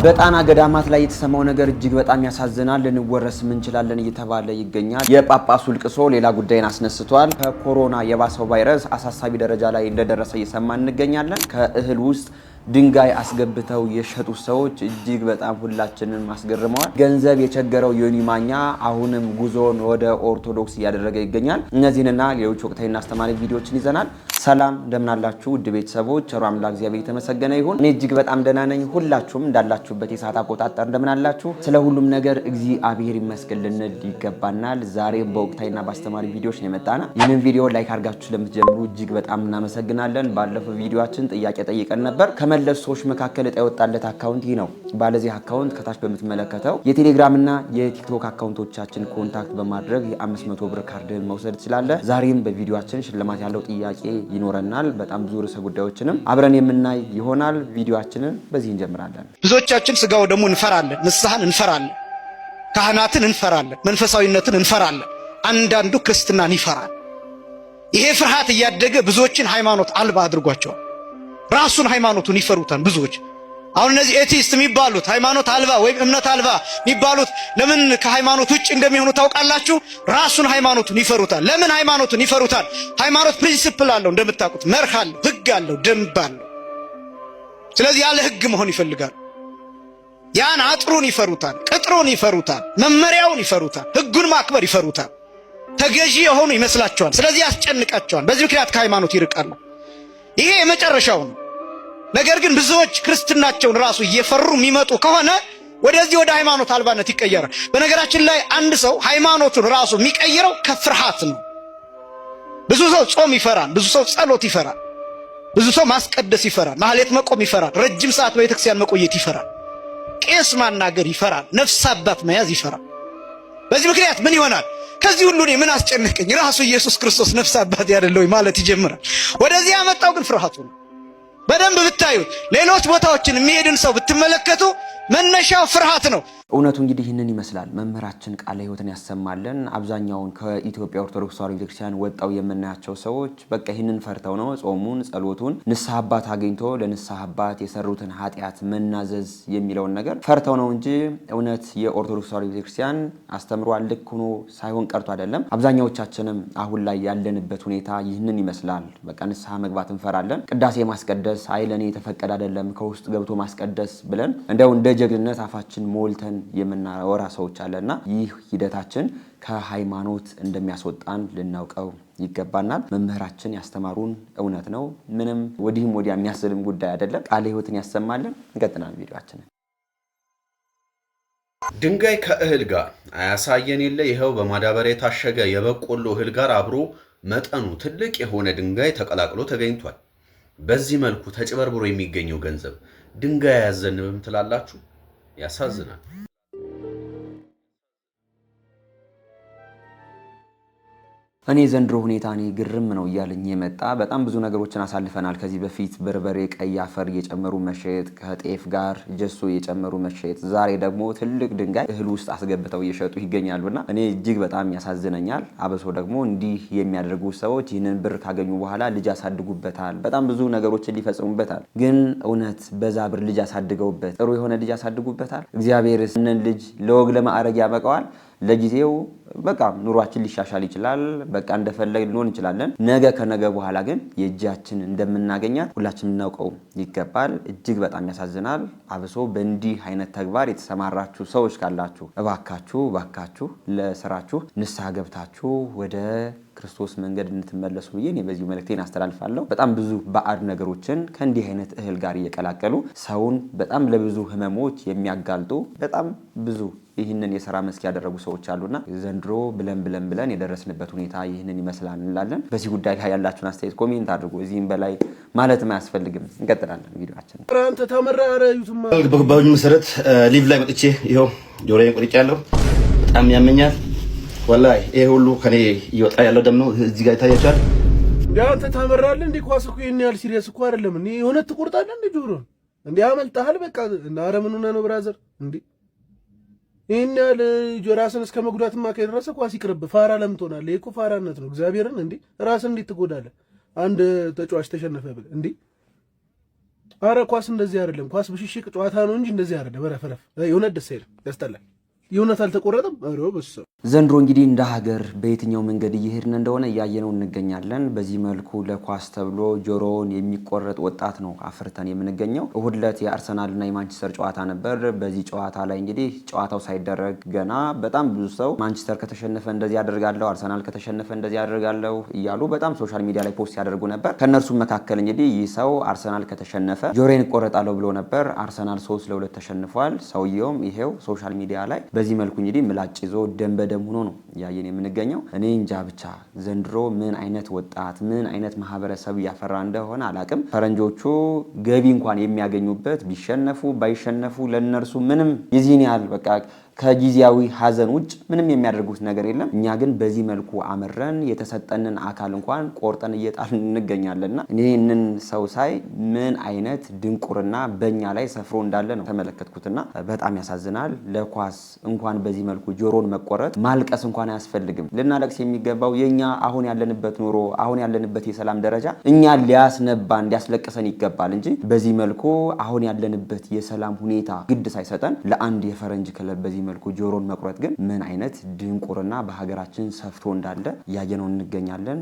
በጣና ገዳማት ላይ የተሰማው ነገር እጅግ በጣም ያሳዝናል። ልንወረስም እንችላለን እየተባለ ይገኛል። የጳጳሱ ልቅሶ ሌላ ጉዳይን አስነስቷል። ከኮሮና የባሰው ቫይረስ አሳሳቢ ደረጃ ላይ እንደደረሰ እየሰማን እንገኛለን። ከእህል ውስጥ ድንጋይ አስገብተው የሸጡ ሰዎች እጅግ በጣም ሁላችንን አስገርመዋል። ገንዘብ የቸገረው ዮኒ ማኛ አሁንም ጉዞን ወደ ኦርቶዶክስ እያደረገ ይገኛል። እነዚህንና ሌሎች ወቅታዊና አስተማሪ ቪዲዮዎችን ይዘናል። ሰላም እንደምናላችሁ ውድ ቤተሰቦች፣ ቸሩ አምላክ እግዚአብሔር የተመሰገነ ይሁን። እኔ እጅግ በጣም ደህና ነኝ። ሁላችሁም እንዳላችሁበት የሰዓት አቆጣጠር እንደምናላችሁ፣ ስለ ሁሉም ነገር እግዚአብሔር ይመስገን ልንል ይገባናል። ዛሬም በወቅታዊና በአስተማሪ ቪዲዮዎች ነው የመጣና ይህንን ቪዲዮ ላይክ አድርጋችሁ ለምትጀምሩ እጅግ በጣም እናመሰግናለን። ባለፈው ቪዲዮአችን ጥያቄ ጠይቀን ነበር። ከመለሱ ሰዎች መካከል እጣ የወጣለት አካውንት ይህ ነው። ባለዚህ አካውንት ከታች በምትመለከተው የቴሌግራም እና የቲክቶክ አካውንቶቻችን ኮንታክት በማድረግ የ500 ብር ካርድን መውሰድ ትችላለህ። ዛሬም በቪዲዮአችን ሽልማት ያለው ጥያቄ ይኖረናል። በጣም ብዙ ርዕሰ ጉዳዮችንም አብረን የምናይ ይሆናል። ቪዲዮአችንን በዚህ እንጀምራለን። ብዙዎቻችን ስጋው ደግሞ እንፈራለን፣ ንስሐን እንፈራለን፣ ካህናትን እንፈራለን፣ መንፈሳዊነትን እንፈራለን። አንዳንዱ ክርስትናን ይፈራል። ይሄ ፍርሃት እያደገ ብዙዎችን ሃይማኖት አልባ አድርጓቸዋል። ራሱን ሃይማኖቱን ይፈሩታል ብዙዎች። አሁን እነዚህ ኤቲስት የሚባሉት ሃይማኖት አልባ ወይም እምነት አልባ የሚባሉት ለምን ከሃይማኖት ውጭ እንደሚሆኑ ታውቃላችሁ? ራሱን ሃይማኖቱን ይፈሩታል። ለምን ሃይማኖቱን ይፈሩታል? ሃይማኖት ፕሪንሲፕል አለው፣ እንደምታውቁት መርህ አለው፣ ህግ አለው፣ ደንብ አለው። ስለዚህ ያለ ህግ መሆን ይፈልጋሉ። ያን አጥሩን ይፈሩታል፣ ቅጥሩን ይፈሩታል፣ መመሪያውን ይፈሩታል፣ ህጉን ማክበር ይፈሩታል። ተገዢ የሆኑ ይመስላቸዋል። ስለዚህ ያስጨንቃቸዋል። በዚህ ምክንያት ከሃይማኖት ይርቃሉ። ይሄ የመጨረሻው ነው። ነገር ግን ብዙዎች ክርስትናቸውን ራሱ እየፈሩ የሚመጡ ከሆነ ወደዚህ ወደ ሃይማኖት አልባነት ይቀየራል። በነገራችን ላይ አንድ ሰው ሃይማኖቱን ራሱ የሚቀይረው ከፍርሃት ነው። ብዙ ሰው ጾም ይፈራል፣ ብዙ ሰው ጸሎት ይፈራል፣ ብዙ ሰው ማስቀደስ ይፈራል፣ ማህሌት መቆም ይፈራል፣ ረጅም ሰዓት በቤተክርስቲያን መቆየት ይፈራል፣ ቄስ ማናገር ይፈራል፣ ነፍስ አባት መያዝ ይፈራል። በዚህ ምክንያት ምን ይሆናል? ከዚህ ሁሉ እኔ ምን አስጨነቀኝ? ራሱ ኢየሱስ ክርስቶስ ነፍስ አባት ያደለው ማለት ይጀምራል። ወደዚህ ያመጣው ግን ፍርሃቱ ነው። በደንብ ብታዩት ሌሎች ቦታዎችን የሚሄድን ሰው ብትመለከቱ መነሻው ፍርሃት ነው። እውነቱ እንግዲህ ይህንን ይመስላል። መምህራችን ቃለ ሕይወትን ያሰማልን። አብዛኛውን ከኢትዮጵያ ኦርቶዶክስ ተዋሕዶ ቤተክርስቲያን ወጣው የምናያቸው ሰዎች በቃ ይህንን ፈርተው ነው ጾሙን፣ ጸሎቱን ንስሐ አባት አግኝቶ ለንስሐ አባት የሰሩትን ኃጢአት መናዘዝ የሚለውን ነገር ፈርተው ነው እንጂ እውነት የኦርቶዶክስ ተዋሕዶ ቤተክርስቲያን አስተምሯል ልክ ሆኖ ሳይሆን ቀርቶ አይደለም። አብዛኛዎቻችንም አሁን ላይ ያለንበት ሁኔታ ይህንን ይመስላል። በቃ ንስሐ መግባት እንፈራለን። ቅዳሴ ማስቀደስ አይለኔ የተፈቀደ አይደለም ከውስጥ ገብቶ ማስቀደስ ብለን እንደው እንደ ጀግንነት አፋችን ሞልተን የምናወራ ሰዎች አለና ይህ ሂደታችን ከሃይማኖት እንደሚያስወጣን ልናውቀው ይገባናል። መምህራችን ያስተማሩን እውነት ነው። ምንም ወዲህም ወዲያ የሚያስልም ጉዳይ አይደለም። ቃለ ሕይወትን ያሰማልን። እንቀጥላለን ቪዲዮአችንን። ድንጋይ ከእህል ጋር አያሳየን የለ ይኸው በማዳበሪያ የታሸገ የበቆሎ እህል ጋር አብሮ መጠኑ ትልቅ የሆነ ድንጋይ ተቀላቅሎ ተገኝቷል። በዚህ መልኩ ተጭበርብሮ የሚገኘው ገንዘብ ድንጋይ አያዘንብም ትላላችሁ? ያሳዝናል። እኔ ዘንድሮ ሁኔታ እኔ ግርም ነው እያለኝ የመጣ በጣም ብዙ ነገሮችን አሳልፈናል። ከዚህ በፊት በርበሬ፣ ቀይ አፈር እየጨመሩ መሸጥ፣ ከጤፍ ጋር ጀሶ እየጨመሩ መሸጥ፣ ዛሬ ደግሞ ትልቅ ድንጋይ እህል ውስጥ አስገብተው እየሸጡ ይገኛሉና እኔ እጅግ በጣም ያሳዝነኛል። አበሶ ደግሞ እንዲህ የሚያደርጉ ሰዎች ይህንን ብር ካገኙ በኋላ ልጅ ያሳድጉበታል፣ በጣም ብዙ ነገሮችን ሊፈጽሙበታል። ግን እውነት በዛ ብር ልጅ ያሳድገውበት ጥሩ የሆነ ልጅ ያሳድጉበታል? እግዚአብሔርስ እንን ልጅ ለወግ ለማዕረግ ያበቀዋል? ለጊዜው በቃ ኑሯችን ሊሻሻል ይችላል፣ በቃ እንደፈለግ ልንሆን እንችላለን። ነገ ከነገ በኋላ ግን የእጃችን እንደምናገኛት ሁላችንም እናውቀው ይገባል። እጅግ በጣም ያሳዝናል። አብሶ በእንዲህ አይነት ተግባር የተሰማራችሁ ሰዎች ካላችሁ እባካችሁ ለስራችሁ ንስሐ ገብታችሁ ወደ ክርስቶስ መንገድ እንድትመለሱ ብዬ እኔ በዚህ መልእክቴን አስተላልፋለሁ። በጣም ብዙ ባዕድ ነገሮችን ከእንዲህ አይነት እህል ጋር እየቀላቀሉ ሰውን በጣም ለብዙ ህመሞች የሚያጋልጡ በጣም ብዙ ይህንን የሥራ መስክ ያደረጉ ሰዎች አሉና ዘንድሮ ብለን የደረስንበት ሁኔታ ይህንን ይመስላል እንላለን። በዚህ ጉዳይ ላይ ያላችሁን አስተያየት ኮሜንት አድርጉ። እዚህም በላይ ማለትም አያስፈልግም። እንቀጥላለን ቪዲዮአችን። አንተ ተመራረ ዩቱማ በባዩ መሰረት ሊቭ ላይ መጥቼ ይሄው ጆሮዬን ቆርጫለሁ። በጣም ያመኛል ወላሂ። ይሄ ሁሉ ከኔ እየወጣ ያለው ደም ነው። እዚህ ጋር ይታያችኋል። እንዴ አንተ ተመራለ እንዴ? ኳስ እኮ ይሄን ያህል ሲሪየስ እኮ አይደለም። እኔ የሆነ ትቆርጣለህ እንዴ ጆሮን? እንዴ አመልጣሃል በቃ። እና ኧረ ምን ሆነህ ነው ብራዘር? እንዴ ይሄን ያህል ራስን እስከ መጉዳትማ ከደረሰ ኳስ ይቅርብ። ፋራ ለምን ትሆናለህ? ይሄ እኮ ፋራነት ነው። እግዚአብሔርን እንዴ ራስን እንዴት ትጎዳለህ? አንድ ተጫዋች ተሸነፈ ብለህ እንዴ አረ ኳስ እንደዚህ አይደለም። ኳስ ብሽሽቅ ጨዋታ ነው እንጂ እንደዚህ አይደለም። ረፈረፍ የሆነ ደስ አይልም፣ ያስጠላል። የእውነት አልተቆረጠም። አሮ በስ ዘንድሮ እንግዲህ እንደ ሀገር በየትኛው መንገድ እየሄድን እንደሆነ እያየነው እንገኛለን። በዚህ መልኩ ለኳስ ተብሎ ጆሮውን የሚቆረጥ ወጣት ነው አፍርተን የምንገኘው። እሁድ ዕለት የአርሰናልና የማንቸስተር ጨዋታ ነበር። በዚህ ጨዋታ ላይ እንግዲህ ጨዋታው ሳይደረግ ገና በጣም ብዙ ሰው ማንቸስተር ከተሸነፈ እንደዚህ ያደርጋለሁ፣ አርሰናል ከተሸነፈ እንደዚህ ያደርጋለሁ እያሉ በጣም ሶሻል ሚዲያ ላይ ፖስት ያደርጉ ነበር። ከእነርሱም መካከል እንግዲህ ይህ ሰው አርሰናል ከተሸነፈ ጆሮዬን እቆረጣለሁ ብሎ ነበር። አርሰናል 3-2 ተሸንፏል። ሰውየውም ይሄው ሶሻል ሚዲያ ላይ በዚህ መልኩ እንግዲህ ምላጭ ይዞ ደም በደም ሆኖ ነው ያየን የምንገኘው። እኔ እንጃ ብቻ ዘንድሮ ምን አይነት ወጣት ምን አይነት ማህበረሰብ ያፈራ እንደሆነ አላቅም። ፈረንጆቹ ገቢ እንኳን የሚያገኙበት ቢሸነፉ ባይሸነፉ ለነርሱ ምንም የዚህን ያህል በቃ ከጊዜያዊ ሀዘን ውጭ ምንም የሚያደርጉት ነገር የለም። እኛ ግን በዚህ መልኩ አመረን የተሰጠንን አካል እንኳን ቆርጠን እየጣልን እንገኛለንና እኔንን ሰው ሳይ ምን አይነት ድንቁርና በእኛ ላይ ሰፍሮ እንዳለ ነው ተመለከትኩትና በጣም ያሳዝናል። ለኳስ እንኳን በዚህ መልኩ ጆሮን መቆረጥ ማልቀስ እንኳን አያስፈልግም። ልናለቅስ የሚገባው የኛ አሁን ያለንበት ኑሮ አሁን ያለንበት የሰላም ደረጃ እኛ ሊያስነባን ሊያስለቅሰን ይገባል እንጂ በዚህ መልኩ አሁን ያለንበት የሰላም ሁኔታ ግድ ሳይሰጠን ለአንድ የፈረንጅ ክለብ በዚህ መልኩ ጆሮን መቁረጥ ግን ምን አይነት ድንቁርና በሀገራችን ሰፍቶ እንዳለ ያየነው እንገኛለን።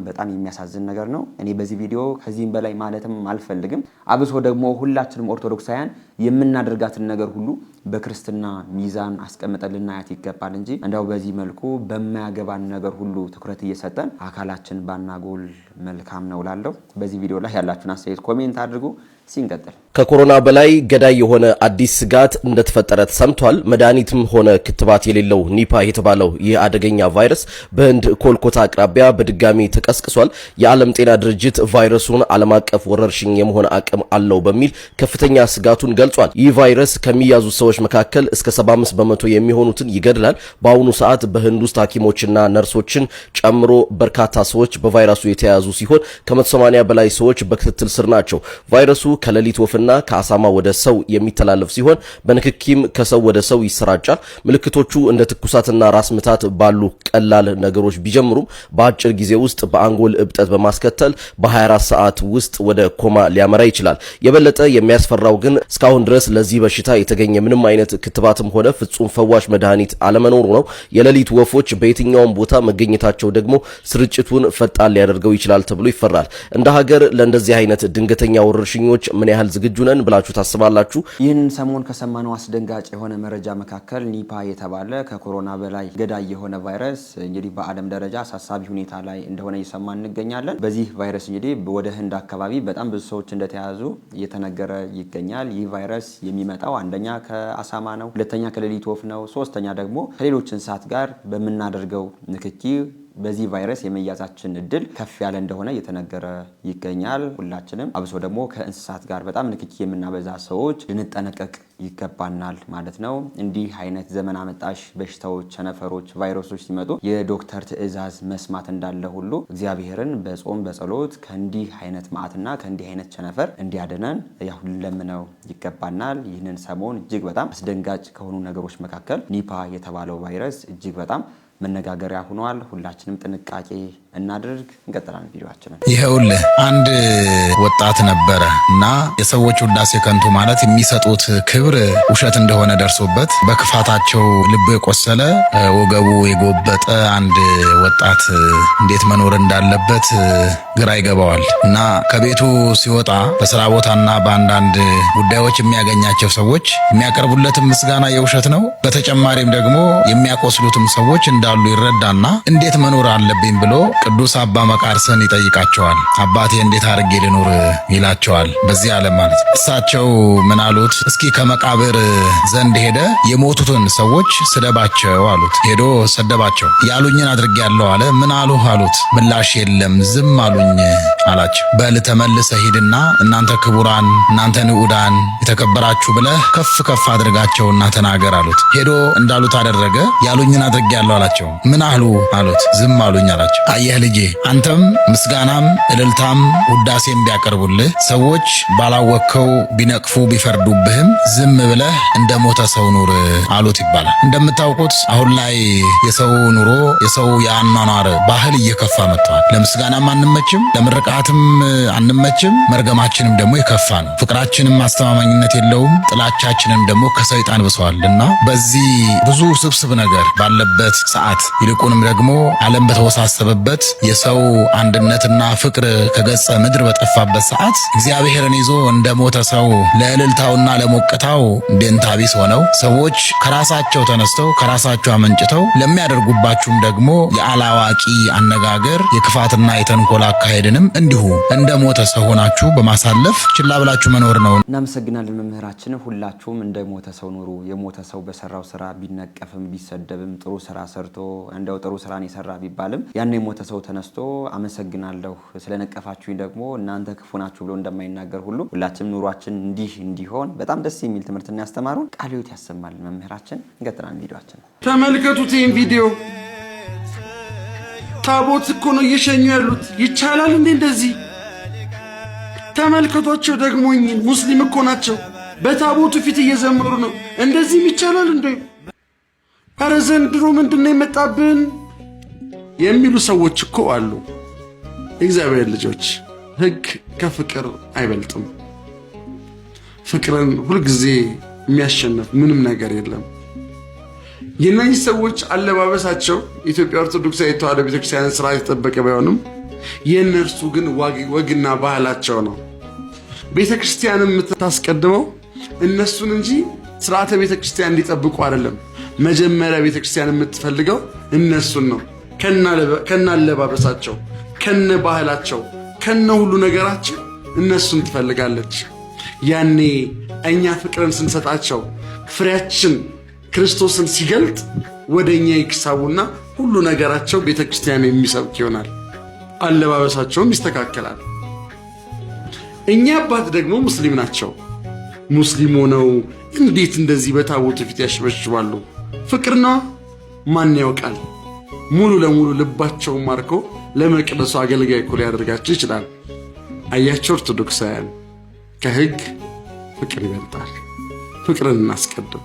በጣም የሚያሳዝን ነገር ነው። እኔ በዚህ ቪዲዮ ከዚህም በላይ ማለትም አልፈልግም። አብሶ ደግሞ ሁላችንም ኦርቶዶክሳውያን የምናደርጋትን ነገር ሁሉ በክርስትና ሚዛን አስቀምጠን ልናያት ይገባል እንጂ እንደው በዚህ መልኩ በማያገባን ነገር ሁሉ ትኩረት እየሰጠን አካላችን ባናጎል መልካም ነው ላለው። በዚህ ቪዲዮ ላይ ያላችሁን አስተያየት ኮሜንት አድርጉ። ሲንቀጥል ከኮሮና በላይ ገዳይ የሆነ አዲስ ስጋት እንደተፈጠረ ተሰምቷል። መድኃኒትም ሆነ ክትባት የሌለው ኒፓ የተባለው ይህ አደገኛ ቫይረስ በህንድ ኮልኮታ አቅራቢያ በድጋሚ ተቀስቅሷል። የዓለም ጤና ድርጅት ቫይረሱን ዓለም አቀፍ ወረርሽኝ የመሆን አቅም አለው በሚል ከፍተኛ ስጋቱን ገልጿል። ይህ ቫይረስ ከሚያዙ ሰዎች መካከል እስከ 75 በመቶ የሚሆኑትን ይገድላል። በአሁኑ ሰዓት በህንድ ውስጥ ሐኪሞችና ነርሶችን ጨምሮ በርካታ ሰዎች በቫይረሱ የተያዙ ሲሆን ከ180 በላይ ሰዎች በክትትል ስር ናቸው። ቫይረሱ ከሌሊት ወፍና ከአሳማ ወደ ሰው የሚተላለፍ ሲሆን በንክኪም ከሰው ወደ ሰው ይሰራጫል። ምልክቶቹ እንደ ትኩሳትና ራስ ምታት ባሉ ቀላል ነገሮች ቢጀምሩም በአጭር ጊዜ ውስጥ በአንጎል እብጠት በማስከተል በ24 ሰዓት ውስጥ ወደ ኮማ ሊያመራ ይችላል። የበለጠ የሚያስፈራው ግን እስካሁን ድረስ ለዚህ በሽታ የተገኘ ምንም አይነት ክትባትም ሆነ ፍጹም ፈዋሽ መድኃኒት አለመኖሩ ነው። የሌሊት ወፎች በየትኛውም ቦታ መገኘታቸው ደግሞ ስርጭቱን ፈጣን ሊያደርገው ይችላል ተብሎ ይፈራል። እንደ ሀገር ለእንደዚህ አይነት ድንገተኛ ወረርሽኞች ምን ያህል ዝግጁ ነን ብላችሁ ታስባላችሁ? ይህንን ሰሞን ከሰማነው አስደንጋጭ የሆነ መረጃ መካከል ኒፓ የተባለ ከኮሮና በላይ ገዳይ የሆነ ቫይረስ እንግዲህ በዓለም ደረጃ አሳሳቢ ሁኔታ ላይ እንደሆነ እየሰማን እንገኛለን። በዚህ ቫይረስ እንግዲህ ወደ ህንድ አካባቢ በጣም ብዙ ሰዎች እንደተያዙ እየተነገረ ይገኛል። ይህ ቫይረስ የሚመጣው አንደኛ ከአሳማ ነው፣ ሁለተኛ ከሌሊት ወፍ ነው፣ ሶስተኛ ደግሞ ከሌሎች እንስሳት ጋር በምናደርገው ንክኪ በዚህ ቫይረስ የመያዛችን እድል ከፍ ያለ እንደሆነ እየተነገረ ይገኛል። ሁላችንም አብሶ ደግሞ ከእንስሳት ጋር በጣም ንክኪ የምናበዛ ሰዎች ልንጠነቀቅ ይገባናል ማለት ነው። እንዲህ አይነት ዘመን አመጣሽ በሽታዎች፣ ቸነፈሮች፣ ቫይረሶች ሲመጡ የዶክተር ትዕዛዝ መስማት እንዳለ ሁሉ እግዚአብሔርን በጾም በጸሎት ከእንዲህ አይነት መዓትና ከእንዲህ አይነት ቸነፈር እንዲያድነን ያው ልንለምነው ይገባናል። ይህንን ሰሞን እጅግ በጣም አስደንጋጭ ከሆኑ ነገሮች መካከል ኒፓ የተባለው ቫይረስ እጅግ በጣም መነጋገሪያ ሆኗል። ሁላችንም ጥንቃቄ እናድርግ። እንቀጥላለን ቪዲዮአችንን። ይኸውልህ አንድ ወጣት ነበረ እና የሰዎች ውዳሴ ከንቱ ማለት የሚሰጡት ክብር ውሸት እንደሆነ ደርሶበት በክፋታቸው ልቡ የቆሰለ ወገቡ የጎበጠ አንድ ወጣት እንዴት መኖር እንዳለበት ግራ ይገባዋል እና ከቤቱ ሲወጣ በስራ ቦታና በአንዳንድ ጉዳዮች የሚያገኛቸው ሰዎች የሚያቀርቡለትም ምስጋና የውሸት ነው። በተጨማሪም ደግሞ የሚያቆስሉትም ሰዎች እንዳሉ ይረዳና እንዴት መኖር አለብኝ ብሎ ቅዱስ አባ መቃርስን ይጠይቃቸዋል። አባቴ እንዴት አድርጌ ልኖር ይላቸዋል። በዚህ ዓለም ማለት እሳቸው ምን አሉት? እስኪ ከመቃብር ዘንድ ሄደ የሞቱትን ሰዎች ስደባቸው አሉት። ሄዶ ሰደባቸው። ያሉኝን አድርጌያለሁ አለ። ምን አሉ አሉት። ምላሽ የለም ዝም አሉኝ አላቸው። በል ተመልሰ ሂድና እናንተ ክቡራን እናንተ ንዑዳን የተከበራችሁ ብለህ ከፍ ከፍ አድርጋቸውና ተናገር አሉት። ሄዶ እንዳሉት አደረገ። ያሉኝን አድርጌያለሁ አላቸው። ምን አሉ አሉት። ዝም አሉኝ አላቸው። አየህ አየህ ልጄ፣ አንተም ምስጋናም እልልታም ውዳሴም ቢያቀርቡልህ ሰዎች ባላወቅከው ቢነቅፉ ቢፈርዱብህም ዝም ብለህ እንደ ሞተ ሰው ኑር አሉት ይባላል። እንደምታውቁት አሁን ላይ የሰው ኑሮ የሰው የአኗኗር ባህል እየከፋ መጥቷል። ለምስጋናም አንመችም፣ ለምርቃትም አንመችም፣ መርገማችንም ደግሞ የከፋ ነው። ፍቅራችንም አስተማማኝነት የለውም፣ ጥላቻችንም ደግሞ ከሰይጣን ብሰዋልና በዚህ ብዙ ስብስብ ነገር ባለበት ሰዓት ይልቁንም ደግሞ ዓለም በተወሳሰበበት የሰው አንድነትና ፍቅር ከገጸ ምድር በጠፋበት ሰዓት እግዚአብሔርን ይዞ እንደ ሞተ ሰው ለእልልታውና ለሞቅታው ደንታቢስ ሆነው ሰዎች ከራሳቸው ተነስተው ከራሳቸው አመንጭተው ለሚያደርጉባችሁም ደግሞ የአላዋቂ አነጋገር የክፋትና የተንኮል አካሄድንም እንዲሁ እንደ ሞተ ሰው ሆናችሁ በማሳለፍ ችላ ብላችሁ መኖር ነው። እናመሰግናለን መምህራችን። ሁላችሁም እንደ ሞተ ሰው ኑሩ። የሞተ ሰው በሰራው ስራ ቢነቀፍም ቢሰደብም ጥሩ ስራ ሰርቶ እንደው ጥሩ ስራን የሰራ ቢባልም ያን የሞተ ሰው ተነስቶ አመሰግናለሁ ስለነቀፋችሁኝ ደግሞ እናንተ ክፉ ናችሁ ብሎ እንደማይናገር ሁሉ ሁላችንም ኑሯችን እንዲህ እንዲሆን በጣም ደስ የሚል ትምህርትና ያስተማሩን ቃለ ሕይወት ያሰማል መምህራችን። እንቀጥላለን ቪዲዮአችን። ተመልከቱት ይህን ቪዲዮ። ታቦት እኮ ነው እየሸኙ ያሉት። ይቻላል እንዴ እንደዚህ? ተመልከቷቸው ደግሞ እኚህን ሙስሊም እኮ ናቸው። በታቦቱ ፊት እየዘመሩ ነው። እንደዚህም ይቻላል እንዴ? አረ ዘንድሮ ምንድነው የመጣብን የሚሉ ሰዎች እኮ አሉ። እግዚአብሔር ልጆች፣ ሕግ ከፍቅር አይበልጥም። ፍቅርን ሁልጊዜ የሚያሸንፍ ምንም ነገር የለም። የእነዚህ ሰዎች አለባበሳቸው ኢትዮጵያ ኦርቶዶክሳዊት ተዋሕዶ ቤተክርስቲያን ስርዓት የተጠበቀ ባይሆንም የእነርሱ ግን ወግና ባህላቸው ነው። ቤተክርስቲያን የምታስቀድመው እነሱን እንጂ ስርዓተ ቤተክርስቲያን እንዲጠብቁ አይደለም። መጀመሪያ ቤተክርስቲያን የምትፈልገው እነሱን ነው። ከነ አለባበሳቸው፣ ከነ ባህላቸው፣ ከነ ሁሉ ነገራቸው እነሱን ትፈልጋለች። ያኔ እኛ ፍቅርን ስንሰጣቸው ፍሬያችን ክርስቶስን ሲገልጥ ወደኛ ይክሳቡና ሁሉ ነገራቸው ቤተክርስቲያን የሚሰብክ ይሆናል። አለባበሳቸውም ይስተካከላል። እኛ አባት ደግሞ ሙስሊም ናቸው። ሙስሊም ሆነው እንዴት እንደዚህ በታቦቱ ፊት ያሽበሽባሉ? ፍቅርና ማን ያውቃል? ሙሉ ለሙሉ ልባቸውን ማርኮ ለመቅደሱ አገልጋይ እኮ ሊያደርጋቸው ይችላል። አያቸው ኦርቶዶክሳውያን፣ ከሕግ ፍቅር ይበልጣል። ፍቅርን እናስቀድም።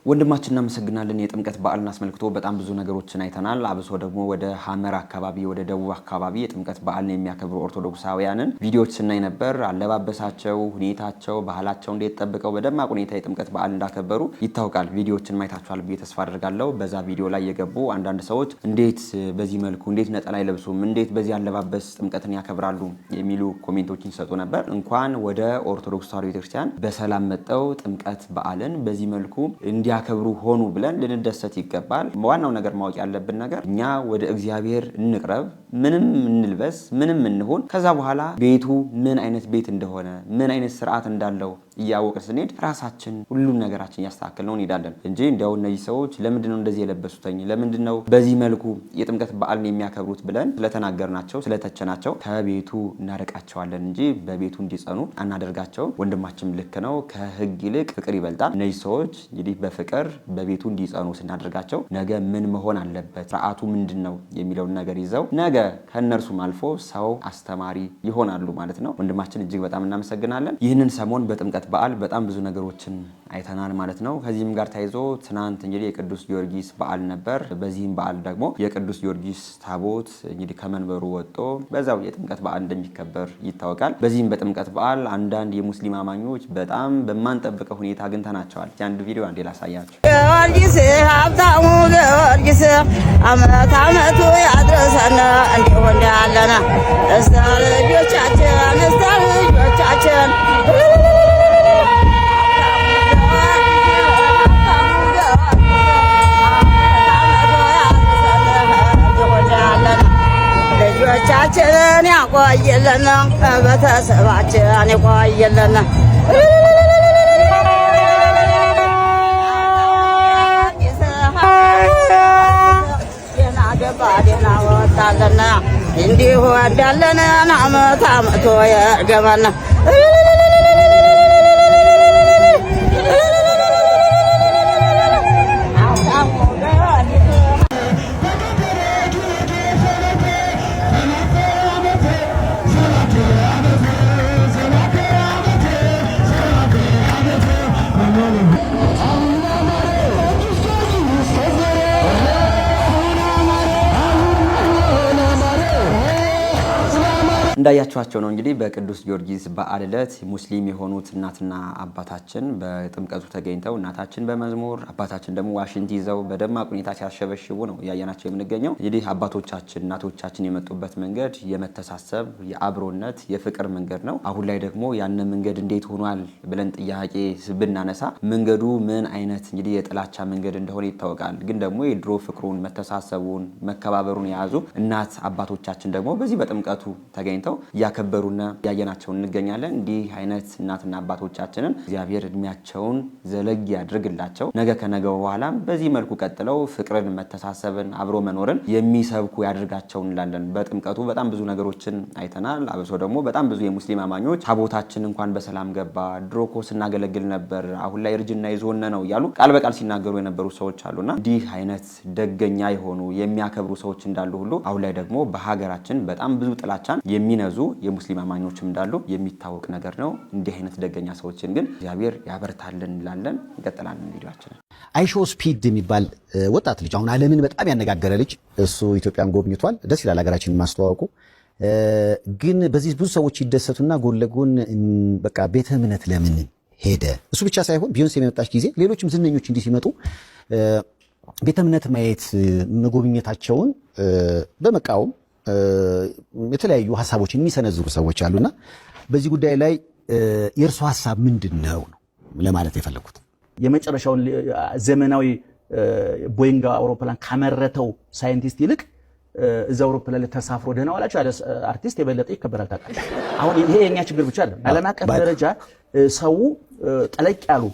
ወንድማችን እናመሰግናለን። የጥምቀት በዓልን አስመልክቶ በጣም ብዙ ነገሮችን አይተናል። አብሶ ደግሞ ወደ ሐመር አካባቢ ወደ ደቡብ አካባቢ የጥምቀት በዓልን የሚያከብሩ ኦርቶዶክሳውያንን ቪዲዮዎች ስናይ ነበር። አለባበሳቸው፣ ሁኔታቸው፣ ባህላቸው እንዴት ጠብቀው በደማቅ ሁኔታ የጥምቀት በዓል እንዳከበሩ ይታወቃል። ቪዲዮዎችን ማየታችኋል ብዬ ተስፋ አድርጋለሁ። በዛ ቪዲዮ ላይ የገቡ አንዳንድ ሰዎች እንዴት በዚህ መልኩ እንዴት ነጠላ አይለብሱም፣ እንዴት በዚህ አለባበስ ጥምቀትን ያከብራሉ የሚሉ ኮሜንቶችን ይሰጡ ነበር። እንኳን ወደ ኦርቶዶክስ ተዋሕዶ ቤተክርስቲያን በሰላም መጠው ጥምቀት በዓልን በዚህ መልኩ ያከብሩ ሆኑ ብለን ልንደሰት ይገባል። ዋናው ነገር ማወቅ ያለብን ነገር እኛ ወደ እግዚአብሔር እንቅረብ፣ ምንም እንልበስ፣ ምንም እንሆን፣ ከዛ በኋላ ቤቱ ምን አይነት ቤት እንደሆነ ምን አይነት ስርዓት እንዳለው እያወቅን ስንሄድ ራሳችን ሁሉም ነገራችን እያስተካከል ነው እንሄዳለን እንጂ እንዲያው እነዚህ ሰዎች ለምንድነው እንደዚህ የለበሱትኝ ለምንድነው በዚህ መልኩ የጥምቀት በዓልን የሚያከብሩት ብለን ስለተናገርናቸው ስለተቸናቸው ከቤቱ እናርቃቸዋለን እንጂ በቤቱ እንዲጸኑ አናደርጋቸውም። ወንድማችን ልክ ነው። ከሕግ ይልቅ ፍቅር ይበልጣል። እነዚህ ሰዎች እንግዲህ በፍቅር በቤቱ እንዲጸኑ ስናደርጋቸው ነገ ምን መሆን አለበት ስርዓቱ ምንድነው የሚለውን ነገር ይዘው ነገ ከእነርሱም አልፎ ሰው አስተማሪ ይሆናሉ ማለት ነው። ወንድማችን እጅግ በጣም እናመሰግናለን። ይህንን ሰሞን በጥምቀት በዓል በጣም ብዙ ነገሮችን አይተናል ማለት ነው። ከዚህም ጋር ተያይዞ ትናንት እንግዲህ የቅዱስ ጊዮርጊስ በዓል ነበር። በዚህም በዓል ደግሞ የቅዱስ ጊዮርጊስ ታቦት እንግዲህ ከመንበሩ ወጥቶ በዛው የጥምቀት በዓል እንደሚከበር ይታወቃል። በዚህም በጥምቀት በዓል አንዳንድ የሙስሊም አማኞች በጣም በማንጠብቀው ሁኔታ አግኝተናቸዋል። አንድ ቪዲዮ አንዴ ላሳያችሁ። ጊዮርጊስ ሀብታሙ ጊዮርጊስ አመት አመቱ ያድረሰን እንዲሁ እንዳለና እስተ ልጆቻችን ልጆቻችንን ያቆይልን፣ ቤተሰባችን ይቆይልን። ደና ወጣለን እንዲሁ እንዳለን አመት አመቶ የገመና እንዳያችኋቸው ነው እንግዲህ በቅዱስ ጊዮርጊስ በዓል ዕለት ሙስሊም የሆኑት እናትና አባታችን በጥምቀቱ ተገኝተው እናታችን በመዝሙር አባታችን ደግሞ ዋሽንት ይዘው በደማቅ ሁኔታ ሲያሸበሽቡ ነው እያየናቸው የምንገኘው። እንግዲህ አባቶቻችን እናቶቻችን የመጡበት መንገድ የመተሳሰብ የአብሮነት የፍቅር መንገድ ነው። አሁን ላይ ደግሞ ያን መንገድ እንዴት ሆኗል ብለን ጥያቄ ብናነሳ መንገዱ ምን አይነት እንግዲህ የጥላቻ መንገድ እንደሆነ ይታወቃል። ግን ደግሞ የድሮ ፍቅሩን መተሳሰቡን መከባበሩን የያዙ እናት አባቶቻችን ደግሞ በዚህ በጥምቀቱ ተገኝተው እያከበሩና ያየናቸው እንገኛለን። እንዲህ አይነት እናትና አባቶቻችንን እግዚአብሔር እድሜያቸውን ዘለግ ያድርግላቸው። ነገ ከነገ በኋላ በዚህ መልኩ ቀጥለው ፍቅርን መተሳሰብን አብሮ መኖርን የሚሰብኩ ያድርጋቸው እንላለን። በጥምቀቱ በጣም ብዙ ነገሮችን አይተናል። አብሶ ደግሞ በጣም ብዙ የሙስሊም አማኞች ታቦታችን እንኳን በሰላም ገባ፣ ድሮኮ ስናገለግል ነበር፣ አሁን ላይ እርጅና ይዞነ ነው እያሉ ቃል በቃል ሲናገሩ የነበሩ ሰዎች አሉና እንዲህ አይነት ደገኛ የሆኑ የሚያከብሩ ሰዎች እንዳሉ ሁሉ አሁን ላይ ደግሞ በሀገራችን በጣም ብዙ ጥላቻን የሚነዙ የሙስሊም አማኞችም እንዳሉ የሚታወቅ ነገር ነው። እንዲህ አይነት ደገኛ ሰዎችን ግን እግዚአብሔር ያበርታልን እንላለን። እንቀጥላለን ቪዲዮአችንን። አይሾ ስፒድ የሚባል ወጣት ልጅ አሁን ዓለምን በጣም ያነጋገረ ልጅ እሱ ኢትዮጵያን ጎብኝቷል። ደስ ይላል ሀገራችንን ማስተዋወቁ። ግን በዚህ ብዙ ሰዎች ይደሰቱና ጎን ለጎን በቃ ቤተ እምነት ለምን ሄደ? እሱ ብቻ ሳይሆን ቢዮንስ የመጣች ጊዜ ሌሎችም ዝነኞች እንዲህ ሲመጡ ቤተ እምነት ማየት መጎብኘታቸውን በመቃወም የተለያዩ ሀሳቦችን የሚሰነዝሩ ሰዎች አሉና በዚህ ጉዳይ ላይ የእርሱ ሀሳብ ምንድን ነው ለማለት የፈለኩት። የመጨረሻውን ዘመናዊ ቦይንግ አውሮፕላን ካመረተው ሳይንቲስት ይልቅ እዛ አውሮፕላን ላይ ተሳፍሮ ደህና ዋላችሁ ያለ አርቲስት የበለጠ ይከበራል። ታውቃለህ። አሁን ይሄ የኛ ችግር ብቻ አይደለም። ዓለም አቀፍ ደረጃ ሰው ጠለቅ ያሉ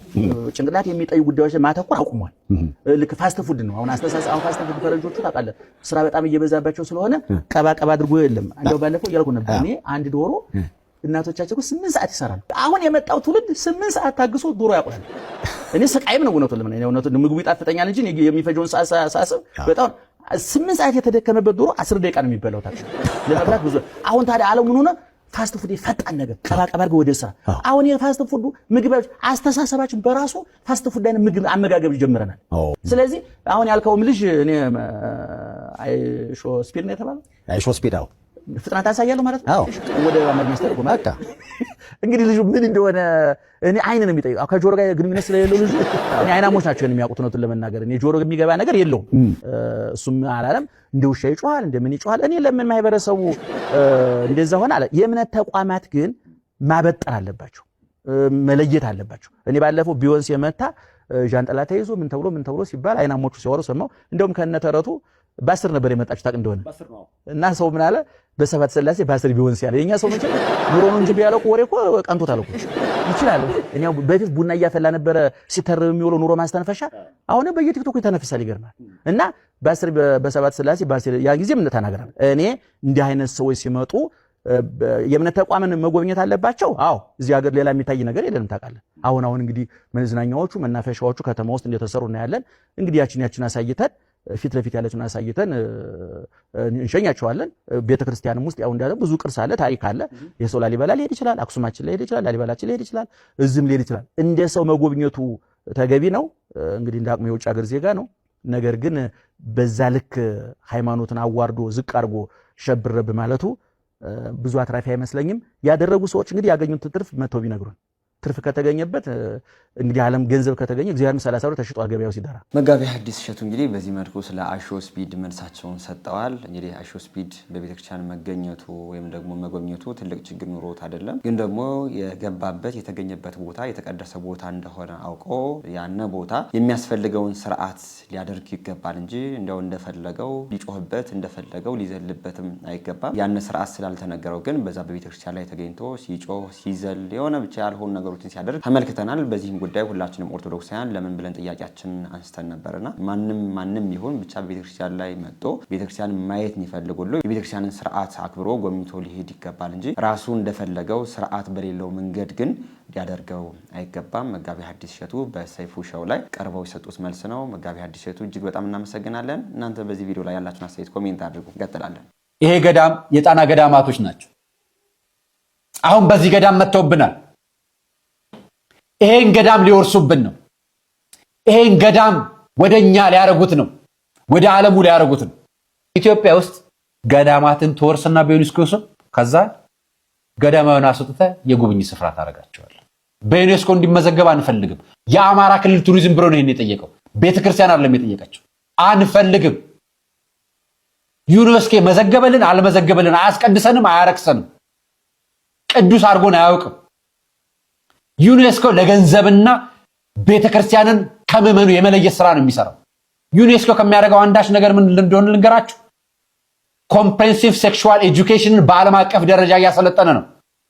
ጭንቅላት የሚጠዩ ጉዳዮች ማተኮር አቁሟል። ልክ ፋስት ፉድ ነው አሁን አስተሳሰብ። አሁን ፋስት ፉድ ፈረንጆቹ ታውቃለህ ስራ በጣም እየበዛባቸው ስለሆነ ቀባ አድርጎ የለም። እንደው ባለፈው እያልኩ ነበር እኔ አንድ ዶሮ እናቶቻቸው 8 ሰዓት ይሰራሉ። አሁን የመጣው ትውልድ 8 ሰዓት ታግሶ ዶሮ ያቆያል። እኔ ስቃይም ነው እውነቱን ለምን እኔ እውነቱን ምግቡ ይጣፍጠኛል እንጂ የሚፈጀውን ሳስብ በጣም 8 ሰዓት የተደከመበት ዶሮ 10 ደቂቃ ነው የሚበላው። ታዲያ ለመብላት ብዙ አሁን ታዲያ ዓለም ምን ሆነ? ፋስት ፉድ ፈጣን ነገር ቀባ አድርጎ ወደ ስራ። አሁን የፋስት ፉድ ምግቦች አስተሳሰባችን በራሱ ፋስት ፉድ አይነት ምግብ አመጋገብ ጀምረናል። ስለዚህ አሁን ያልከውም ልጅ እኔ አይሾ ስፒድ ነው የተባለው አይሾ ስፒድ አው ፍጥነት አሳያለሁ ማለት ነው። ወደ አማርኛ ስተርጎም አጣ እንግዲህ ልጁ ምን እንደሆነ እኔ አይን ነው የሚጠይቀው። ከጆሮ ጋር ግንኙነት ስለሌለው ልጁ እኔ አይናሞች ናቸው የሚያውቁት ነው ለመናገር። እኔ ጆሮ የሚገባ ነገር የለውም። እሱም አላለም እንደ ውሻ ይጮሃል እንደምን ይጮሃል። እኔ ለምን ማህበረሰቡ እንደዛ ሆነ አለ። የእምነት ተቋማት ግን ማበጠር አለባቸው፣ መለየት አለባቸው። እኔ ባለፈው ቢዮንስ የመታ ጃንጥላ ተይዞ ምን ተብሎ ሲባል አይናሞቹ ሲወሩ ሰማው። እንደውም ከነተረቱ በ10 ነበር የመጣችው ታቅ እንደሆነ እና ሰው ምን አለ በሰባት ስላሴ በ10 ቢዮንስ ያለ የኛ ሰው መቼም ኑሮ ነው እንጂ ቢያለቁ ወሬ እኮ ቀንቶታል እኮ ይችላል። እኛው በፊት ቡና እያፈላ ነበር ሲተርብ የሚውለው ኑሮ ማስተንፈሻ አሁን በየቲክቶክ ይተነፍሳል። ይገርማል። እና በ10 በሰባት ስላሴ በ10 ያ ጊዜ ምን ተናገራል። እኔ እንዲህ አይነት ሰዎች ሲመጡ የእምነት ተቋምን መጎብኘት አለባቸው። አዎ እዚህ ሀገር ሌላ የሚታይ ነገር የለንም ታውቃለህ። አሁን እንግዲህ መዝናኛዎቹ መናፈሻዎቹ ከተማ ውስጥ እንደተሰሩ እናያለን። እንግዲህ ያችን አሳይተን ፊት ለፊት ያለችን አሳይተን እንሸኛቸዋለን። ቤተክርስቲያንም ውስጥ ያው እንዳለ ብዙ ቅርስ አለ፣ ታሪክ አለ። የሰው ላሊበላ ሊሄድ ይችላል፣ አክሱማችን ሊሄድ ይችላል፣ ላሊበላችን ሊሄድ ይችላል፣ እዝም ሊሄድ ይችላል። እንደ ሰው መጎብኘቱ ተገቢ ነው። እንግዲህ እንደ አቅሙ የውጭ ሀገር ዜጋ ነው። ነገር ግን በዛ ልክ ሃይማኖትን አዋርዶ ዝቅ አድርጎ ሸብረብ ማለቱ ብዙ አትራፊ አይመስለኝም። ያደረጉ ሰዎች እንግዲህ ያገኙት ትርፍ መተው ቢነግሩን ትርፍ ከተገኘበት እንግዲህ ዓለም ገንዘብ ከተገኘ እግዚአብሔር 30 ብር ተሽጧል ገበያው ሲደራ። መጋቢ ሐዲስ እሸቱ እንግዲህ በዚህ መልኩ ስለ አይሾ ስፒድ መልሳቸውን ሰጠዋል። እንግዲህ አይሾ ስፒድ በቤተክርስቲያን መገኘቱ ወይም ደግሞ መጎብኘቱ ትልቅ ችግር ኑሮት አይደለም፣ ግን ደግሞ የገባበት የተገኘበት ቦታ የተቀደሰ ቦታ እንደሆነ አውቆ ያነ ቦታ የሚያስፈልገውን ስርዓት ሊያደርግ ይገባል እንጂ እንደው እንደፈለገው ሊጮህበት እንደፈለገው ሊዘልበትም አይገባም። ያነ ስርዓት ስላልተነገረው ግን በዛ በቤተክርስቲያን ላይ ተገኝቶ ሲጮህ ሲዘል የሆነ ብቻ ያልሆኑ ነገሮችን ሲያደርግ ተመልክተናል። በዚህም ጉዳይ ሁላችንም ኦርቶዶክሳውያን ለምን ብለን ጥያቄያችን አንስተን ነበርና ማንም ይሁን ብቻ በቤተክርስቲያን ላይ መጥቶ ቤተክርስቲያን ማየት የሚፈልግ ሁሉ የቤተክርስቲያንን ስርዓት አክብሮ ጎብኝቶ ሊሄድ ይገባል እንጂ ራሱ እንደፈለገው ስርዓት በሌለው መንገድ ግን ሊያደርገው አይገባም። መጋቢ ሐዲስ እሸቱ በሰይፉ ሾው ላይ ቀርበው የሰጡት መልስ ነው። መጋቢ ሐዲስ እሸቱ እጅግ በጣም እናመሰግናለን። እናንተ በዚህ ቪዲዮ ላይ ያላችሁን አስተያየት ኮሜንት አድርጉ። እንቀጥላለን። ይሄ ገዳም የጣና ገዳማቶች ናቸው። አሁን በዚህ ገዳም መጥተውብናል። ይሄን ገዳም ሊወርሱብን ነው። ይሄን ገዳም ወደኛ ሊያረጉት ነው። ወደ ዓለሙ ሊያረጉት ነው። ኢትዮጵያ ውስጥ ገዳማትን ተወርስና በዩኔስኮ ከዛ ገዳማውን አስወጥተህ የጉብኝት ስፍራ ታደርጋቸዋለህ። በዩኔስኮ እንዲመዘገብ አንፈልግም። የአማራ ክልል ቱሪዝም ቢሮ ነው ይሄን የጠየቀው፣ ቤተክርስቲያን አይደለም የጠየቀችው። አንፈልግም። ዩኔስኮ መዘገበልን አልመዘገበልን አያስቀድሰንም፣ አያረክሰንም፣ ቅዱስ አድርጎን አያውቅም። ዩኔስኮ ለገንዘብና ቤተክርስቲያንን ከምዕመኑ የመለየት ስራ ነው የሚሰራው። ዩኔስኮ ከሚያደርገው አንዳች ነገር ምን እንደሆነ ልንገራችሁ። ኮምፕሬሄንሲቭ ሴክሹዋል ኤጁኬሽንን በዓለም አቀፍ ደረጃ እያሰለጠነ ነው።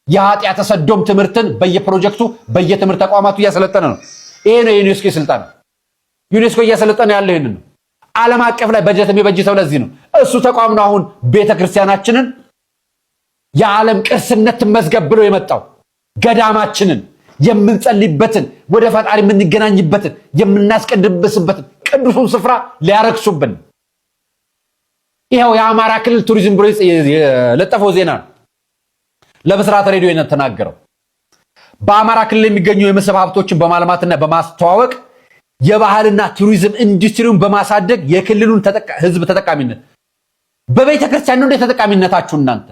የኃጢአተ ሰዶም ትምህርትን በየፕሮጀክቱ በየትምህርት ተቋማቱ እያሰለጠነ ነው። ይሄ ነው የዩኔስኮ ስልጣን። ዩኔስኮ እያሰለጠነ ያለው ይሄንን ነው። ዓለም አቀፍ ላይ በጀት የሚበጅተው ለዚህ ነው። እሱ ተቋም ነው አሁን ቤተክርስቲያናችንን የዓለም ቅርስነት ትመዝገብ ብሎ የመጣው። ገዳማችንን የምንጸልይበትን ወደ ፈጣሪ የምንገናኝበትን የምናስቀድስበትን ቅዱሱን ስፍራ ሊያረክሱብን። ይሄው የአማራ ክልል ቱሪዝም ቢሮ የለጠፈው ዜና ነው። ለብስራት ሬዲዮ ተናገረው። በአማራ ክልል የሚገኙ የመስህብ ሀብቶችን በማልማትና በማስተዋወቅ የባህልና ቱሪዝም ኢንዱስትሪውን በማሳደግ የክልሉን ህዝብ ተጠቃሚነት በቤተ ክርስቲያን ነው እንደ ተጠቃሚነታችሁ እናንተ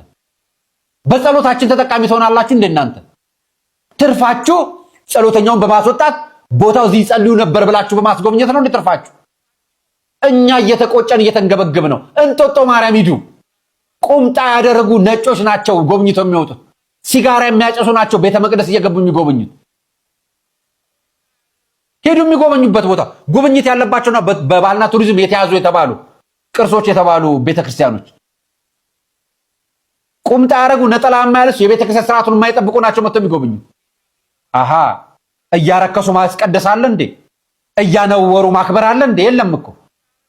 በጸሎታችን ተጠቃሚ ትሆናላችሁ እንደ እናንተ ትርፋችሁ ጸሎተኛውን በማስወጣት ቦታው እዚህ ጸልዩ ነበር ብላችሁ በማስጎብኘት ነው እንደ ትርፋችሁ። እኛ እየተቆጨን እየተንገበገብ ነው። እንጦጦ ማርያም ሂዱ። ቁምጣ ያደረጉ ነጮች ናቸው ጎብኝተው የሚወጡት። ሲጋራ የሚያጨሱ ናቸው ቤተ መቅደስ እየገቡ የሚጎበኙት። ሄዱ የሚጎበኙበት ቦታ ጉብኝት ያለባቸውና በባህልና ቱሪዝም የተያዙ የተባሉ ቅርሶች የተባሉ ቤተክርስቲያኖች ቁምጣ ያደረጉ ነጠላ የማያለብሱ የቤተክርስቲያን ስርዓቱን የማይጠብቁ ናቸው መጥተው የሚጎበኙ። አሃ እያረከሱ ማስቀደስ አለ እንዴ? እያነወሩ ማክበር አለ እንዴ? የለም እኮ።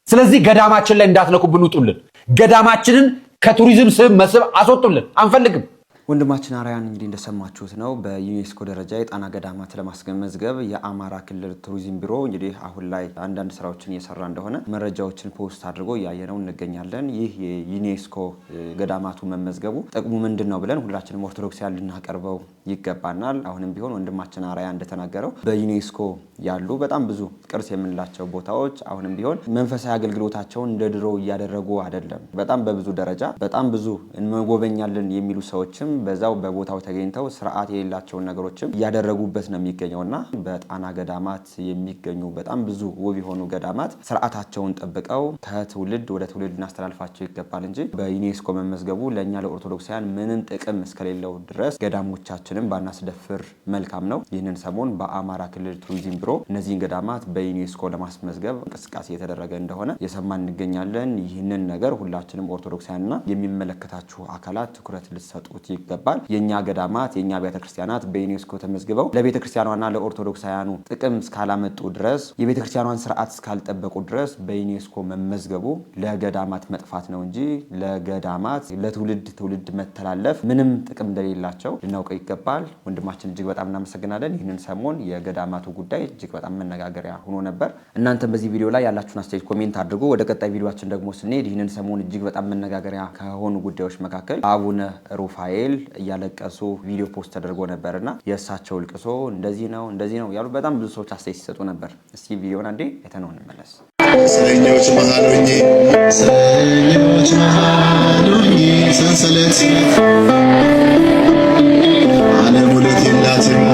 ስለዚህ ገዳማችን ላይ እንዳትነኩብን፣ ውጡልን። ገዳማችንን ከቱሪዝም መስህብ አስወጡልን፣ አንፈልግም። ወንድማችን አርያን እንግዲህ እንደሰማችሁት ነው። በዩኔስኮ ደረጃ የጣና ገዳማት ለማስመዝገብ የአማራ ክልል ቱሪዝም ቢሮ እንግዲህ አሁን ላይ አንዳንድ ስራዎችን እየሰራ እንደሆነ መረጃዎችን ፖስት አድርጎ እያየነው እንገኛለን። ይህ የዩኔስኮ ገዳማቱ መመዝገቡ ጥቅሙ ምንድን ነው ብለን ሁላችንም ኦርቶዶክሳውያን ልናቀርበው ይገባናል። አሁንም ቢሆን ወንድማችን አርያ እንደተናገረው በዩኔስኮ ያሉ በጣም ብዙ ቅርስ የምንላቸው ቦታዎች አሁንም ቢሆን መንፈሳዊ አገልግሎታቸውን እንደ ድሮ እያደረጉ አይደለም። በጣም በብዙ ደረጃ በጣም ብዙ እንጎበኛለን የሚሉ ሰዎችም በዛው በቦታው ተገኝተው ስርዓት የሌላቸውን ነገሮችም እያደረጉበት ነው የሚገኘውና በጣና ገዳማት የሚገኙ በጣም ብዙ ውብ የሆኑ ገዳማት ስርዓታቸውን ጠብቀው ከትውልድ ወደ ትውልድ እናስተላልፋቸው ይገባል እንጂ በዩኔስኮ መመዝገቡ ለእኛ ለኦርቶዶክሳውያን ምንም ጥቅም እስከሌለው ድረስ ገዳሞቻችንን ባናስደፍር መልካም ነው። ይህንን ሰሞን በአማራ ክልል ቱሪዝም ቢሮ እነዚህን ገዳማት በዩኔስኮ ለማስመዝገብ እንቅስቃሴ የተደረገ እንደሆነ የሰማን እንገኛለን። ይህንን ነገር ሁላችንም ኦርቶዶክሳውያንና የሚመለከታችሁ አካላት ትኩረት ልትሰጡት ይገባል። የኛ ገዳማት የኛ ቤተክርስቲያናት በዩኔስኮ ተመዝግበው ለቤተክርስቲያኗና ለኦርቶዶክሳውያኑ ጥቅም እስካላመጡ ድረስ የቤተክርስቲያኗን ስርዓት እስካልጠበቁ ድረስ በዩኔስኮ መመዝገቡ ለገዳማት መጥፋት ነው እንጂ ለገዳማት ለትውልድ መተላለፍ ምንም ጥቅም እንደሌላቸው ልናውቀው ይገባል። ወንድማችን እጅግ በጣም እናመሰግናለን። ይህንን ሰሞን የገዳማቱ ጉዳይ እጅግ በጣም መነጋገሪያ ሆኖ ነበር። እናንተም በዚህ ቪዲዮ ላይ ያላችሁን አስተያየት ኮሜንት አድርጉ። ወደ ቀጣይ ቪዲዮአችን ደግሞ ስንሄድ ይህንን ሰሞን እጅግ በጣም መነጋገሪያ ከሆኑ ጉዳዮች መካከል አቡነ ሩፋኤል እያለቀሱ ቪዲዮ ፖስት ተደርጎ ነበርና የእሳቸው ልቅሶ እንደዚህ ነው ያሉ በጣም ብዙ ሰዎች አስተያየት ሲሰጡ ነበር። እስኪ ቪዲዮን አንዴ አይተነው እንመለስ። ሰኞች መሃል ሆኜ ሰንሰለት ዓለም ሁለት የላትም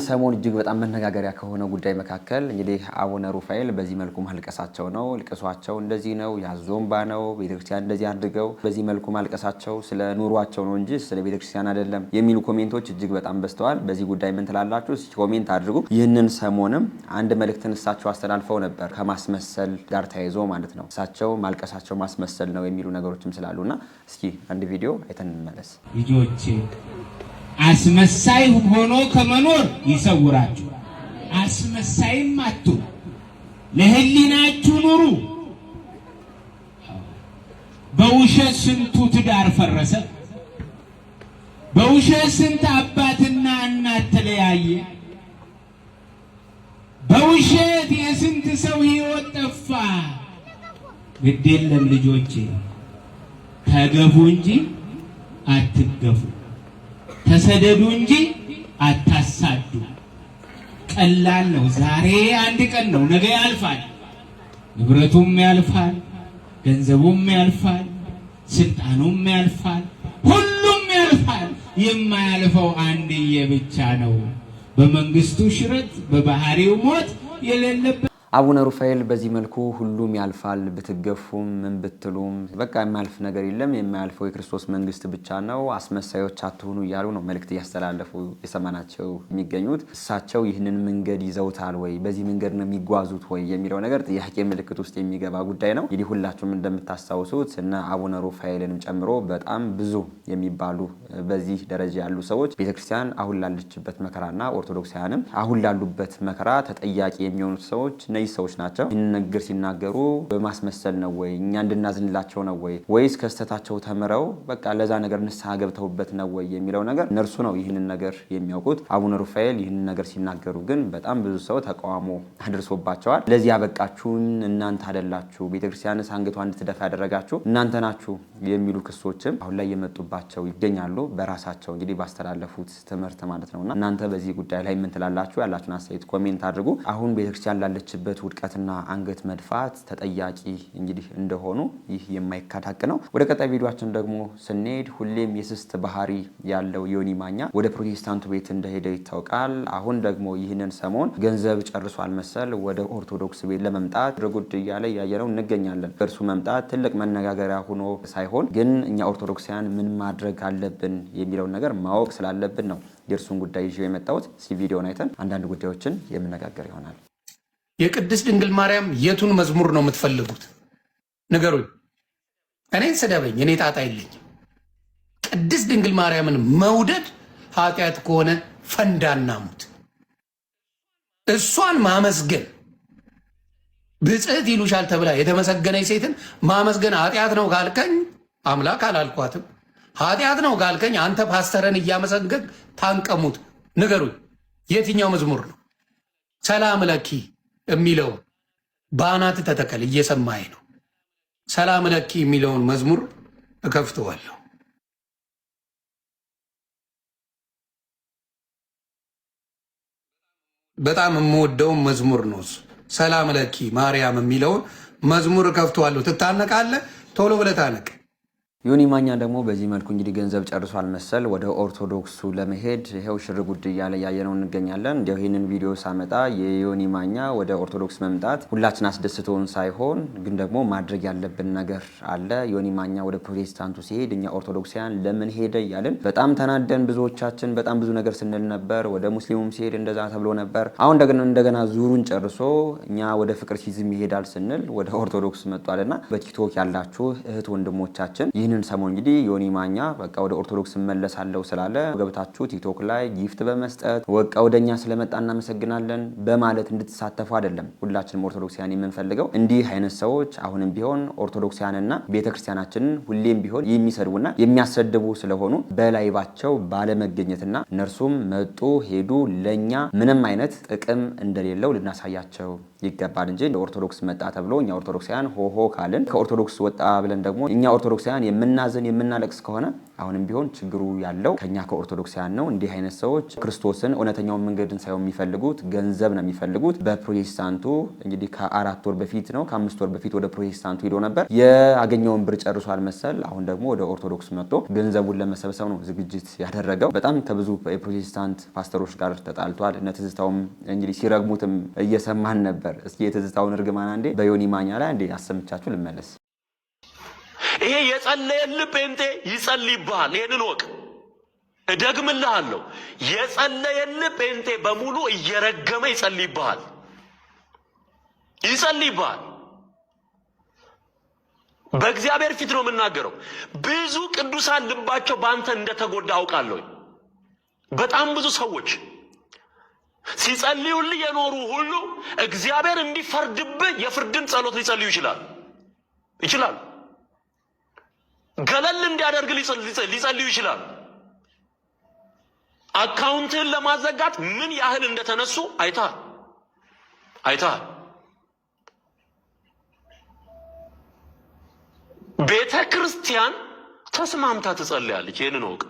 ሰሞን እጅግ በጣም መነጋገሪያ ከሆነ ጉዳይ መካከል እንግዲህ አቡነ ሩፋኤል በዚህ መልኩ ማልቀሳቸው ነው። ልቅሷቸው እንደዚህ ነው፣ ያዞምባ ነው፣ ቤተክርስቲያን እንደዚህ አድርገው በዚህ መልኩ ማልቀሳቸው ስለ ኑሯቸው ነው እንጂ ስለ ቤተክርስቲያን አይደለም የሚሉ ኮሜንቶች እጅግ በጣም በዝተዋል። በዚህ ጉዳይ ምን ትላላችሁ? እስኪ ኮሜንት አድርጉ። ይህንን ሰሞንም አንድ መልእክትን እሳቸው አስተላልፈው ነበር ከማስመሰል ጋር ተያይዞ ማለት ነው። እሳቸው ማልቀሳቸው ማስመሰል ነው የሚሉ ነገሮችም ስላሉና እስኪ አንድ ቪዲዮ አይተን እንመለስ። ልጆቼ አስመሳይ ሆኖ ከመኖር ይሰውራችሁ። አስመሳይም አትሁኑ፣ ለህሊናችሁ ኑሩ። በውሸት ስንቱ ትዳር ፈረሰ። በውሸት ስንት አባትና እናት ተለያየ። በውሸት የስንት ሰው ህይወት ጠፋ። ግድ የለም ልጆቼ፣ ተገፉ እንጂ አትገፉ፣ ተሰደዱ እንጂ አታሳዱ። ቀላል ነው። ዛሬ አንድ ቀን ነው፣ ነገ ያልፋል። ንብረቱም ያልፋል፣ ገንዘቡም ያልፋል፣ ስልጣኑም ያልፋል፣ ሁሉም ያልፋል። የማያልፈው አንድዬ ብቻ ነው፣ በመንግስቱ ሽረት በባህሪው ሞት የሌለበት። አቡነ ሩፋኤል በዚህ መልኩ ሁሉም ያልፋል ብትገፉም ምን ብትሉም በቃ የማያልፍ ነገር የለም፣ የማያልፈው የክርስቶስ መንግስት ብቻ ነው፣ አስመሳዮች አትሁኑ እያሉ ነው መልእክት እያስተላለፉ የሰማናቸው የሚገኙት። እሳቸው ይህንን መንገድ ይዘውታል ወይ፣ በዚህ መንገድ ነው የሚጓዙት ወይ የሚለው ነገር ጥያቄ ምልክት ውስጥ የሚገባ ጉዳይ ነው። እንግዲህ ሁላችሁም እንደምታስታውሱት እነ አቡነ ሩፋኤልንም ጨምሮ በጣም ብዙ የሚባሉ በዚህ ደረጃ ያሉ ሰዎች ቤተክርስቲያን አሁን ላለችበት መከራና ኦርቶዶክሳውያንም አሁን ላሉበት መከራ ተጠያቂ የሚሆኑት ሰዎች ሰዎች ናቸው። ይህን ነገር ሲናገሩ በማስመሰል ነው ወይ፣ እኛ እንድናዝንላቸው ነው ወይ፣ ወይስ ከስተታቸው ተምረው በቃ ለዛ ነገር ንስሐ ገብተውበት ነው ወይ የሚለው ነገር እነርሱ ነው ይህንን ነገር የሚያውቁት። አቡነ ሩፋኤል ይህንን ነገር ሲናገሩ ግን በጣም ብዙ ሰው ተቃውሞ አድርሶባቸዋል። ለዚህ ያበቃችሁን እናንተ አይደላችሁ፣ ቤተክርስቲያንስ አንገቷን እንድትደፋ ያደረጋችሁ እናንተ ናችሁ የሚሉ ክሶችም አሁን ላይ የመጡባቸው ይገኛሉ። በራሳቸው እንግዲህ ባስተላለፉት ትምህርት ማለት ነውና እናንተ በዚህ ጉዳይ ላይ ምን ትላላችሁ? ያላችሁን አስተያየት ኮሜንት አድርጉ። አሁን ቤተክርስቲያን ላለችበት ውድቀትና አንገት መድፋት ተጠያቂ እንግዲህ እንደሆኑ ይህ የማይካድ ሀቅ ነው። ወደ ቀጣይ ቪዲዮአችን ደግሞ ስንሄድ ሁሌም የስስት ባህሪ ያለው ዮኒ ማኛ ወደ ፕሮቴስታንቱ ቤት እንደሄደ ይታወቃል። አሁን ደግሞ ይህንን ሰሞን ገንዘብ ጨርሷል መሰል ወደ ኦርቶዶክስ ቤት ለመምጣት ረጉድ እያለ ያየነው እንገኛለን። እርሱ መምጣት ትልቅ መነጋገሪያ ሆኖ ሳይሆን ግን እኛ ኦርቶዶክሳውያን ምን ማድረግ አለብን የሚለውን ነገር ማወቅ ስላለብን ነው የእርሱን ጉዳይ ይዤ የመጣሁት። ቪዲዮን አይተን አንዳንድ ጉዳዮችን የምነጋገር ይሆናል። የቅድስት ድንግል ማርያም የቱን መዝሙር ነው የምትፈልጉት? ንገሩኝ። እኔን ስደበኝ፣ እኔ ጣጣ የለኝም። ቅድስት ድንግል ማርያምን መውደድ ኃጢአት ከሆነ ፈንዳና ሙት። እሷን ማመስገን ብጽዕት ይሉሻል ተብላ የተመሰገነች ሴትን ማመስገን ኃጢአት ነው ካልከኝ አምላክ አላልኳትም። ኃጢአት ነው ካልከኝ አንተ ፓስተርን እያመሰገን ታንቀሙት። ንገሩኝ፣ የትኛው መዝሙር ነው? ሰላም ለኪ የሚለውን በአናት ተተከል፣ እየሰማኝ ነው። ሰላም ለኪ የሚለውን መዝሙር እከፍተዋለሁ። በጣም የምወደውን መዝሙር ነው። ሰላም ለኪ ማርያም የሚለውን መዝሙር እከፍተዋለሁ። ትታነቃለህ፣ ቶሎ ብለህ ታነቅ። ዮኒ ማኛ ደግሞ በዚህ መልኩ እንግዲህ ገንዘብ ጨርሷል መሰል ወደ ኦርቶዶክሱ ለመሄድ ይሄው ሽር ጉድ እያለ ያየነው እንገኛለን። እንዲያው ይህንን ቪዲዮ ሳመጣ የዮኒ ማኛ ወደ ኦርቶዶክስ መምጣት ሁላችን አስደስተውን ሳይሆን ግን ደግሞ ማድረግ ያለብን ነገር አለ። ዮኒ ማኛ ወደ ፕሮቴስታንቱ ሲሄድ እኛ ኦርቶዶክሳውያን ለምን ሄደ እያልን በጣም ተናደን ብዙዎቻችን በጣም ብዙ ነገር ስንል ነበር። ወደ ሙስሊሙም ሲሄድ እንደዛ ተብሎ ነበር። አሁን እንደገና ዙሩን ጨርሶ እኛ ወደ ፍቅር ሲዝም ይሄዳል ስንል ወደ ኦርቶዶክስ መጥቷልና በቲክቶክ ያላችሁ እህት ወንድሞቻችን ይህንን ሰሞን እንግዲህ ዮኒ ማኛ በቃ ወደ ኦርቶዶክስ መለሳለሁ ስላለ ገብታችሁ ቲክቶክ ላይ ጊፍት በመስጠት ወቃ ወደኛ ስለመጣ እናመሰግናለን በማለት እንድትሳተፉ አይደለም ሁላችንም ኦርቶዶክሳውያን የምንፈልገው። እንዲህ አይነት ሰዎች አሁንም ቢሆን ኦርቶዶክሳውያንና ቤተክርስቲያናችንን ሁሌም ቢሆን የሚሰድቡና የሚያሰድቡ ስለሆኑ በላይባቸው ባለመገኘትና እነርሱም መጡ ሄዱ ለኛ ምንም አይነት ጥቅም እንደሌለው ልናሳያቸው ይገባል እንጂ ኦርቶዶክስ መጣ ተብሎ እኛ ኦርቶዶክሳውያን ሆሆ ካልን ከኦርቶዶክስ ወጣ ብለን ደግሞ እኛ ኦርቶዶክሳውያን የምናዝን የምናለቅስ ከሆነ አሁንም ቢሆን ችግሩ ያለው ከኛ ከኦርቶዶክሳውያን ነው። እንዲህ አይነት ሰዎች ክርስቶስን እውነተኛውን መንገድን ሳይሆን የሚፈልጉት ገንዘብ ነው የሚፈልጉት። በፕሮቴስታንቱ እንግዲህ ከ4 ወር በፊት ነው ከ5 ወር በፊት ወደ ፕሮቴስታንቱ ሄዶ ነበር። ያገኘውን ብር ጨርሷል መሰል አሁን ደግሞ ወደ ኦርቶዶክስ መጥቶ ገንዘቡን ለመሰብሰብ ነው ዝግጅት ያደረገው። በጣም ከብዙ የፕሮቴስታንት ፓስተሮች ጋር ተጣልቷል። እነ ትዝታውም እንግዲህ ሲረግሙትም እየሰማን ነበር። እስኪ የትዝታውን እርግማን አንዴ በዮኒ ማኛ ላይ አንዴ አሰምቻችሁ ልመለስ። ይሄ የጸለየልህ ጴንጤ ይጸልይብሃል። ይሄንን ወቅ እደግምልሃለሁ። የጸለየልህ ጴንጤ በሙሉ እየረገመ ይጸልይብሃል። በእግዚአብሔር ፊት ነው የምናገረው። ብዙ ቅዱሳን ልባቸው በአንተ እንደተጎዳ አውቃለሁ። በጣም ብዙ ሰዎች ሲጸልዩልህ የኖሩ ሁሉ እግዚአብሔር እንዲፈርድብህ የፍርድን ጸሎት ሊጸልዩ ይችላል። ገለል እንዲያደርግ ሊጸልዩ ይችላል። አካውንትህን ለማዘጋት ምን ያህል እንደተነሱ አይተሃል። ቤተ ክርስቲያን ተስማምታ ትጸልያለች። ይህንን ወቅ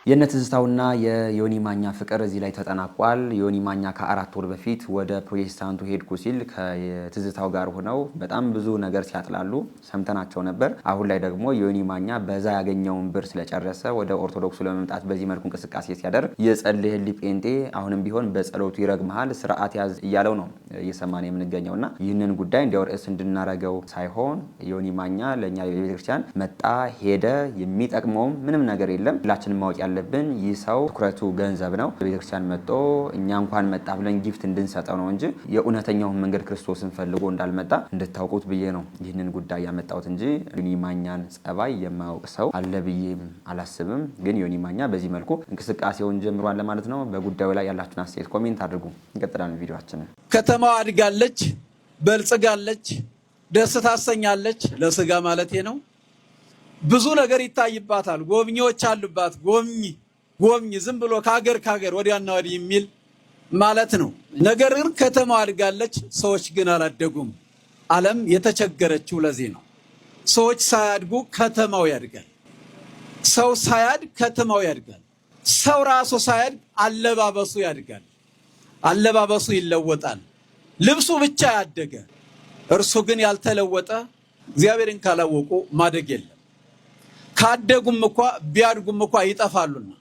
የነ ትዝታውና የዮኒ ማኛ ፍቅር እዚህ ላይ ተጠናቋል። ዮኒ ማኛ ከ4 ወር በፊት ወደ ፕሮቴስታንቱ ሄድኩ ሲል ከትዝታው ጋር ሆነው በጣም ብዙ ነገር ሲያጥላሉ ሰምተናቸው ነበር። አሁን ላይ ደግሞ ዮኒ ማኛ በዛ ያገኘውን ብር ስለጨረሰ ወደ ኦርቶዶክሱ ለመምጣት በዚህ መልኩ እንቅስቃሴ ሲያደርግ የጸልይልኝ ጴንጤ አሁንም ቢሆን በጸሎቱ ይረግመሃል፣ ስርዓት ያዝ እያለው ነው እየሰማን የምንገኘውና ይህንን ጉዳይ እንዲያው ርዕስ እንድናረገው ሳይሆን ዮኒ ማኛ ለኛ የቤተክርስቲያን መጣ ሄደ የሚጠቅመውም ምንም ነገር የለም። ሁላችንም ማወቅ ያለብን ይህ ሰው ትኩረቱ ገንዘብ ነው። ቤተክርስቲያን መጥቶ እኛ እንኳን መጣ ብለን ጊፍት እንድንሰጠው ነው እንጂ የእውነተኛውን መንገድ ክርስቶስን ፈልጎ እንዳልመጣ እንድታውቁት ብዬ ነው ይህንን ጉዳይ ያመጣሁት እንጂ ዮኒ ማኛን ጸባይ የማያውቅ ሰው አለ ብዬም አላስብም። ግን ዮኒ ማኛ በዚህ መልኩ እንቅስቃሴውን ጀምሯል ለማለት ነው። በጉዳዩ ላይ ያላችሁን አስተያየት ኮሜንት አድርጉ። እንቀጥላለን ቪዲዮአችንን። ከተማዋ አድጋለች፣ በልጽጋለች፣ ደስ ታሰኛለች። ለስጋ ማለቴ ነው። ብዙ ነገር ይታይባታል። ጎብኚዎች አሉባት። ጎብኚ ዝም ብሎ ከሀገር ወዲያና ወዲህ የሚል ማለት ነው። ነገር ግን ከተማዋ አድጋለች፣ ሰዎች ግን አላደጉም። ዓለም የተቸገረችው ለዚህ ነው። ሰዎች ሳያድጉ ከተማው ያድጋል። ሰው ሳያድግ ከተማው ያድጋል። ሰው ራሱ ሳያድግ አለባበሱ ያድጋል። አለባበሱ ይለወጣል። ልብሱ ብቻ ያደገ እርሱ ግን ያልተለወጠ እግዚአብሔርን ካላወቁ ማደግ የለም። ካደጉም ቢያድጉም ይጠፋሉና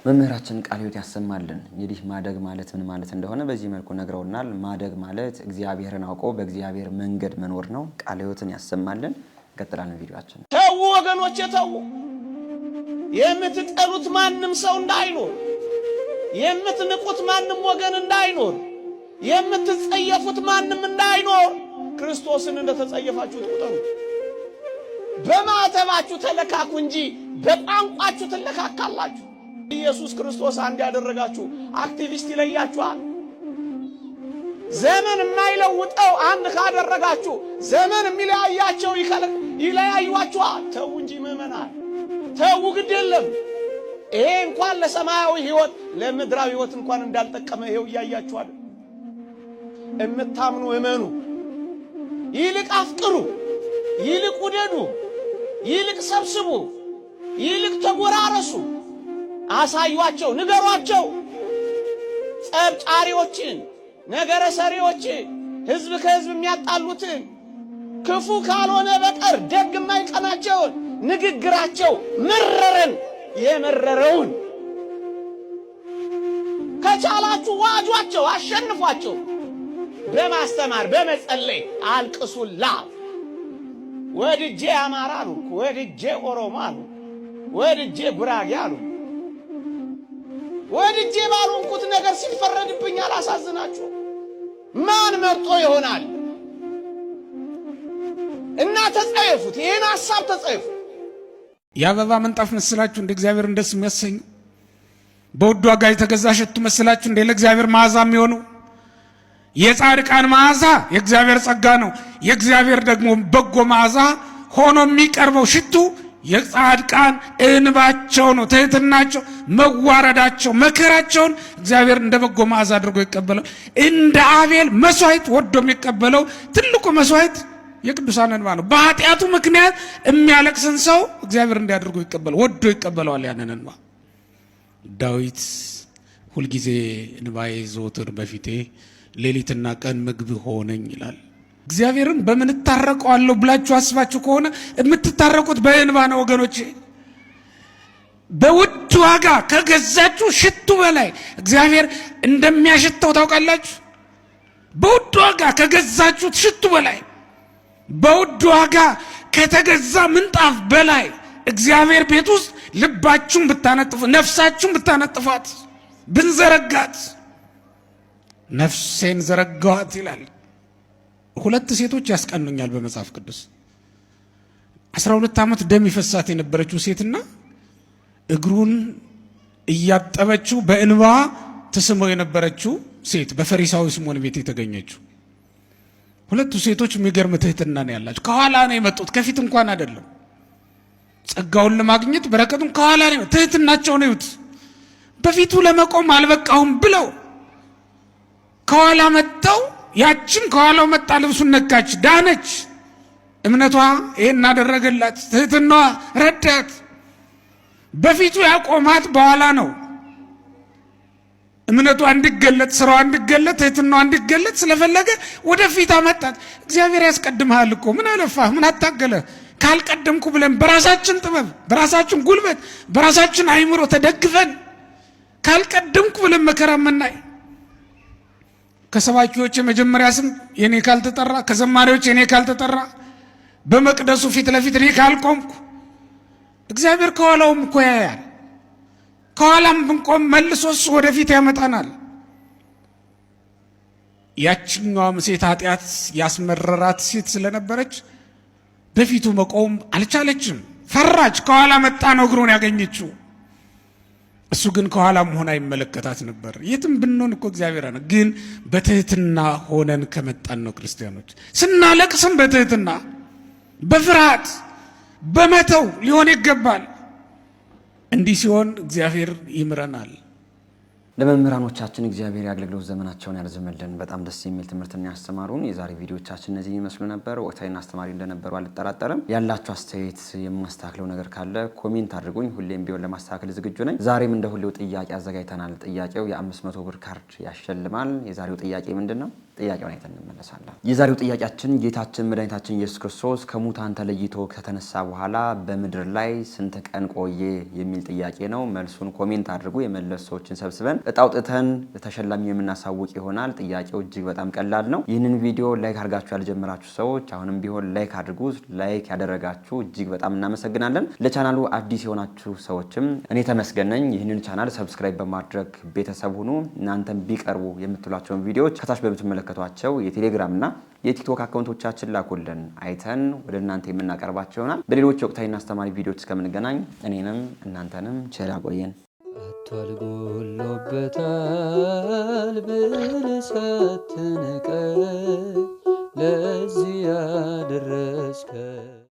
መምህራችን ቃለ ሕይወት ያሰማልን። እንግዲህ ማደግ ማለት ምን ማለት እንደሆነ በዚህ መልኩ ነግረውናል። ማደግ ማለት እግዚአብሔርን አውቆ በእግዚአብሔር መንገድ መኖር ነው። ቃለ ሕይወትን ያሰማልን። እንቀጥላለን ቪዲዮአችን። ተው ወገኖቼ ተው። የምትጠሉት ማንም ሰው እንዳይኖር፣ የምትንቁት ማንም ወገን እንዳይኖር፣ የምትጸየፉት ማንም እንዳይኖር ክርስቶስን እንደተጸየፋችሁ ቁጠሩት። በማተባችሁ ተለካኩ እንጂ በቋንቋችሁ ትለካካላችሁ። ኢየሱስ ክርስቶስ አንድ ያደረጋችሁ አክቲቪስት ይለያችኋል። ዘመን የማይለውጠው አንድ ካደረጋችሁ ዘመን የሚለያያቸው ይለያዩዋችኋል። ተው እንጂ ምዕመናን ተው፣ ግድ የለም። ይሄ እንኳን ለሰማያዊ ሕይወት ለምድራዊ ሕይወት እንኳን እንዳልጠቀመ ይሄው እያያችኋል። እምታምኑ እመኑ፣ ይልቅ አፍቅሩ፣ ይልቅ ውደዱ፣ ይልቅ ሰብስቡ፣ ይልቅ ተጎራረሱ። አሳዩአቸው፣ ንገሯቸው። ጸብጫሪዎችን፣ ነገረ ሰሪዎችን፣ ህዝብ ከህዝብ የሚያጣሉትን ክፉ ካልሆነ በቀር ደግ የማይቀናቸውን ንግግራቸው መረረን የመረረውን ከቻላችሁ ዋጇቸው፣ አሸንፏቸው። በማስተማር በመጸለይ አልቅሱላ። ወድጄ አማራ አሉ፣ ወድጄ ኦሮሞ አሉ፣ ወድጄ ጉራጌ አሉ። ወድጄ ባልሆንኩት ነገር ሲፈረድብኝ አላሳዝናችሁ? ማን መርጦ ይሆናል? እና ተጸየፉት፣ ይህን ሐሳብ ተጸየፉ። የአበባ ምንጣፍ መስላችሁ እንደ እግዚአብሔር ደስ የሚያሰኙ በውድ ዋጋ የተገዛ ሽቱ መስላችሁ እንደ ለእግዚአብሔር መዓዛ የሚሆኑ የጻድቃን መዓዛ የእግዚአብሔር ጸጋ ነው። የእግዚአብሔር ደግሞ በጎ መዓዛ ሆኖ የሚቀርበው ሽቱ የጻድቃን እንባቸው ነው። ትሕትናቸው፣ መዋረዳቸው፣ መከራቸውን እግዚአብሔር እንደ በጎ መዓዛ አድርጎ ይቀበለው። እንደ አቤል መስዋዕት ወዶ የሚቀበለው ትልቁ መስዋዕት የቅዱሳን እንባ ነው። በኃጢአቱ ምክንያት የሚያለቅስን ሰው እግዚአብሔር እንዲያደርገው ይቀበለው፣ ወዶ ይቀበለዋል ያንን እንባ። ዳዊት ሁልጊዜ እንባዬ ዘወትር በፊቴ ሌሊትና ቀን ምግብ ሆነኝ ይላል። እግዚአብሔርን በምን እታረቀዋለሁ ብላችሁ አስባችሁ ከሆነ የምትታረቁት በእንባ ነው ወገኖቼ። በውድ ዋጋ ከገዛችሁ ሽቱ በላይ እግዚአብሔር እንደሚያሽተው ታውቃላችሁ። በውድ ዋጋ ከገዛችሁት ሽቱ በላይ፣ በውድ ዋጋ ከተገዛ ምንጣፍ በላይ እግዚአብሔር ቤት ውስጥ ልባችሁን ብታነጥፉ፣ ነፍሳችሁን ብታነጥፏት፣ ብንዘረጋት፣ ነፍሴን ዘረጋዋት ይላል። ሁለት ሴቶች ያስቀኑኛል በመጽሐፍ ቅዱስ። 12 ዓመት ደም ይፈሳት የነበረችው ሴትና እግሩን እያጠበችው በእንባ ትስመው የነበረችው ሴት በፈሪሳዊ ስምዖን ቤት የተገኘችው ሁለቱ ሴቶች የሚገርም ትህትና ነው ያላቸው። ከኋላ ነው የመጡት፣ ከፊት እንኳን አይደለም። ጸጋውን ለማግኘት በረከቱን ከኋላ ነው። ትህትናቸውን እዩት። በፊቱ ለመቆም አልበቃሁም ብለው ከኋላ መጣው። ያችን ከኋላው መጣ፣ ልብሱን ነካች፣ ዳነች። እምነቷ ይሄን አደረገላት። ትህትናዋ ረዳት። በፊቱ ያቆማት በኋላ ነው። እምነቷ እንዲገለጥ፣ ስራዋ እንዲገለጥ፣ ትህትናዋ እንዲገለጥ ስለፈለገ ወደፊት አመጣት። እግዚአብሔር ያስቀድምሃል እኮ ምን አለፋህ፣ ምን አታገለህ? ካልቀደምኩ ብለን በራሳችን ጥበብ፣ በራሳችን ጉልበት፣ በራሳችን አይምሮ ተደግፈን ካልቀደምኩ ብለን መከራ መናይ። ከሰባኪዎች የመጀመሪያ ስም የኔ ካልተጠራ፣ ከዘማሪዎች የኔ ካልተጠራ፣ በመቅደሱ ፊት ለፊት እኔ ካልቆምኩ እግዚአብሔር ከኋላውም እኮ ያያል። ከኋላም ብንቆም መልሶ እሱ ወደፊት ያመጣናል። ያችኛዋም ሴት ኃጢአት ያስመረራት ሴት ስለነበረች በፊቱ መቆም አልቻለችም፣ ፈራች። ከኋላ መጣ ነው እግሩን ያገኘችው። እሱ ግን ከኋላም ሆና ይመለከታት ነበር። የትም ብንሆን እኮ እግዚአብሔር ነው። ግን በትህትና ሆነን ከመጣን ነው ክርስቲያኖች። ስናለቅስም በትህትና በፍርሃት በመተው ሊሆን ይገባል። እንዲህ ሲሆን እግዚአብሔር ይምረናል። ለመምህራኖቻችን እግዚአብሔር የአገልግሎት ዘመናቸውን ያርዝምልን። በጣም ደስ የሚል ትምህርትና ያስተማሩን የዛሬ ቪዲዮቻችን እነዚህ ይመስሉ ነበር። ወቅታዊና አስተማሪ እንደነበሩ አልጠራጠርም። ያላችሁ አስተያየት የማስተካክለው ነገር ካለ ኮሜንት አድርጉኝ። ሁሌም ቢሆን ለማስተካከል ዝግጁ ነኝ። ዛሬም እንደ ሁሌው ጥያቄ አዘጋጅተናል። ጥያቄው የ500 ብር ካርድ ያሸልማል። የዛሬው ጥያቄ ምንድነው? ጥያቄውን አይተን እንመለሳለን። የዛሬው ጥያቄያችን ጌታችን መድኃኒታችን ኢየሱስ ክርስቶስ ከሙታን ተለይቶ ከተነሳ በኋላ በምድር ላይ ስንት ቀን ቆየ የሚል ጥያቄ ነው። መልሱን ኮሜንት አድርጉ። የመለሱ ሰዎችን ሰብስበን እጣውጥተን ተሸላሚ የምናሳውቅ ይሆናል። ጥያቄው እጅግ በጣም ቀላል ነው። ይህንን ቪዲዮ ላይክ አድርጋችሁ ያልጀመራችሁ ሰዎች አሁንም ቢሆን ላይክ አድርጉ። ላይክ ያደረጋችሁ እጅግ በጣም እናመሰግናለን። ለቻናሉ አዲስ የሆናችሁ ሰዎችም እኔ ተመስገን ነኝ። ይህንን ቻናል ሰብስክራይብ በማድረግ ቤተሰብ ሁኑ። እናንተም ቢቀርቡ የምትሏቸውን ቪዲዮዎች ከታች በምትመለከቷቸው የቴሌግራም እና የቲክቶክ አካውንቶቻችን ላኩልን። አይተን ወደ እናንተ የምናቀርባቸው ይሆናል። በሌሎች ወቅታዊና አስተማሪ ቪዲዮዎች እስከምንገናኝ እኔንም እናንተንም ቸር ያቆየን። ተልጎሎበታል ብልሰት ንቀ ለዚህ ያደረስከ